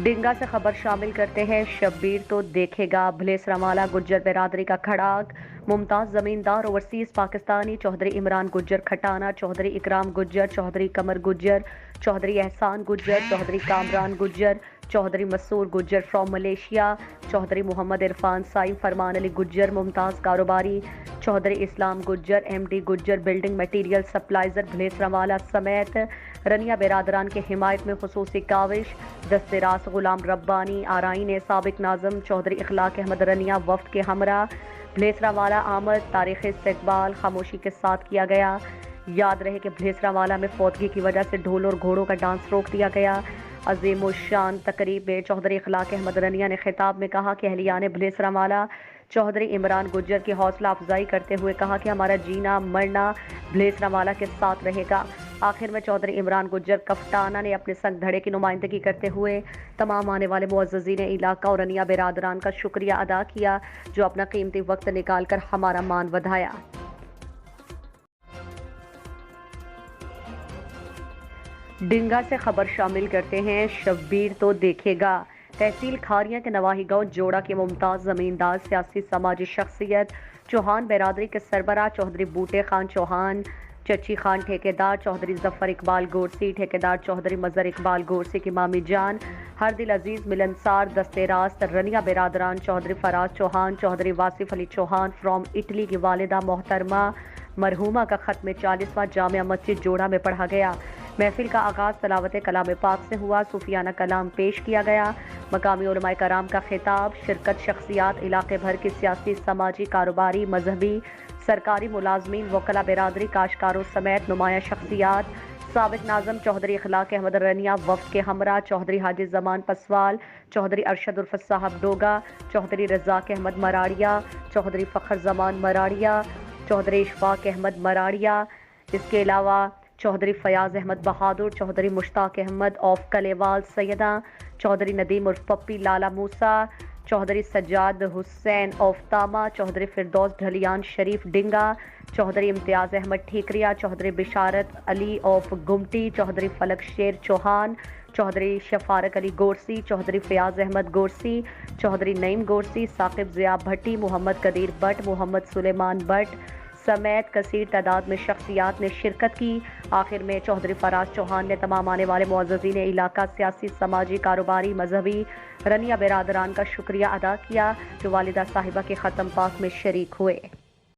ڈنگا سے خبر شامل کرتے ہیں، شبیر تو دیکھے گا بھلیسرامالہ گجر برادری کا کھڑاک، ممتاز زمیندار اوورسیز پاکستانی چوہدری عمران گجر کھٹانہ، چوہدری اکرام گجر، چوہدری قمر گجر، چوہدری احسان گجر، چوہدری کامران گجر، چوہدری مسور گجر فرام ملیشیا، چوہدری محمد عرفان سائیں، فرمان علی گجر ممتاز کاروباری، چوہدری اسلام گجر ایم ڈی گجر بلڈنگ مٹیریل سپلائزر بھلیسرامالہ سمیت رنیا برادران کی حمایت میں خصوصی کاوش، دست راست غلام ربانی آرائین سابق ناظم چوہدری اخلاق احمد رنیا وفد کے ہمراہ بھلیسرامالہ آمد، تاریخ استقبال خاموشی کے ساتھ کیا گیا۔ یاد رہے کہ بھلیسرامالہ میں فوتگی کی وجہ سے ڈھول اور گھوڑوں کا ڈانس روک دیا گیا۔ عظیم الشان تقریب میں چوہدری اخلاق احمد رنیا نے خطاب میں کہا کہ اہلیان بھلیسرامالہ چوہدری عمران گجر کی حوصلہ افزائی کرتے ہوئے کہا کہ ہمارا جینا مرنا بھلیسرامالہ کے ساتھ رہے گا۔ آخر میں چوہدری عمران گجر کفٹانہ نے اپنے سنگ دھڑے کی نمائندگی کرتے ہوئے تمام آنے والے معززین علاقہ اور رنیا برادران کا شکریہ ادا کیا جو اپنا قیمتی وقت نکال کر ہمارا مان ودھایا۔ ڈنگا سے خبر شامل کرتے ہیں، شبیر تو دیکھے گا تحصیل کھاریاں کے نواحی گاؤں جوڑا کے ممتاز زمیندار سیاسی سماجی شخصیت چوہان برادری کے سربراہ چوہدری بوٹے خان چوہان، چچی خان ٹھیکیدار چوہدری ظفر اقبال گورسی، ٹھیکیدار چوہدری مظہر اقبال گورسی کی مامی جان، ہر دل عزیز ملنسار دست راست رنیا برادران چوہدری فراز چوہان، چوہدری واصف علی چوہان فرام اٹلی کی والدہ محترمہ مرحومہ کا ختم 40واں جامعہ مسجد جوڑا میں پڑھا گیا۔ محفل کا آغاز تلاوت کلام پاک سے ہوا، صوفیانہ کلام پیش کیا گیا، مقامی علماء کرام کا خطاب، شرکت شخصیات علاقے بھر کی سیاسی سماجی کاروباری مذہبی سرکاری ملازمین وکلاء برادری کاشتکاروں سمیت نمایاں شخصیات، سابق ناظم چوہدری اخلاق احمد رنیا وفد کے ہمراہ چوہدری حاجی زمان پسوال، چوہدری ارشد الفت صاحب ڈوگا، چوہدری رزاق احمد مراڑیا، چوہدری فخر زمان مراڑیا، چوہدری اشفاق احمد مراڑیا، اس کے علاوہ چوہدری فیاض احمد بہادر، چوہدری مشتاق احمد آف کلیوال سیدہ، چوہدری ندیم عرف پپی لالا موسیٰ، چوہدری سجاد حسین آف تامہ، چوہدری فردوس ڈھلیان شریف ڈنگا، چوہدری امتیاز احمد ٹھیکریا، چوہدری بشارت علی آف گمٹی، چوہدری فلک شیر چوہان، چوہدری شفارق علی گورسی، چوہدری فیاض احمد گورسی، چوہدری نعیم گورسی، ثاقب ضیاء بھٹی، محمد قدیر بٹ، محمد سلیمان بٹ سمیت کثیر تعداد میں شخصیات نے شرکت کی۔ آخر میں چوہدری فراز چوہان نے تمام آنے والے معززین علاقہ سیاسی سماجی کاروباری مذہبی رنیا برادران کا شکریہ ادا کیا جو والدہ صاحبہ کے ختم پاک میں شریک ہوئے۔